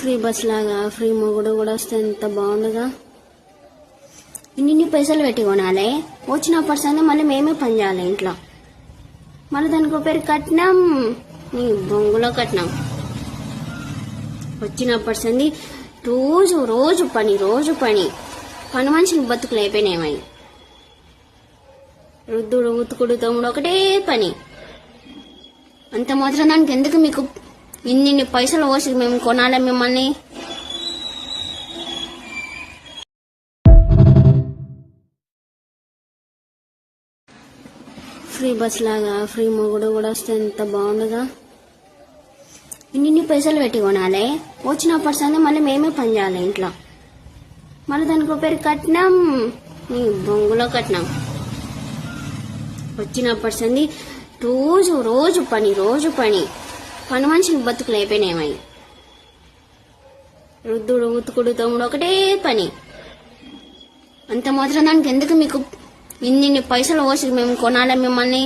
Free bus లాగా free మొగుడు కూడా వస్తే ఎంత బాగుండగా. ఇన్ని పైసలు పెట్టి కొనాలి, వచ్చిన పర్సన్ మళ్ళీ మేమే పని చేయాలి ఇంట్లో. మళ్ళీ దానికి పేరు కట్నం, నీ బొంగులో కట్నం. వచ్చిన పర్సన్ రోజు రోజు పని పని మనుషులు బతుకులు అయిపోయినాయి. రుద్దుడు ఉతుకుడు తమ్ముడు ఒకటే పని. అంత మాత్రం దానికి ఎందుకు మీకు ఇన్ని పైసలు పోసి మేము కొనాలి మిమ్మల్ని? ఫ్రీ బస్ లాగా ఫ్రీ మొగుడు కూడా వస్తే ఎంత బాగుండగా. ఇన్ని పైసలు పెట్టి కొనాలి, వచ్చిన పర్సన్ మళ్ళీ మేమే పని చేయాలి ఇంట్లో. మళ్ళీ దానికి పేరు కట్నం, నీ బొంగులో కట్నం. వచ్చిన పర్సన్ రోజు రోజు పని పని మనుషులు బతుకులు అయిపోయినాయి. రుద్దుడు ఉతుకుడు తమ్ముడు ఒకటే పని. అంత మాత్రం దానికి ఎందుకు మీకు ఇన్ని పైసలు పోసి మేము కొనాలి మిమ్మల్ని?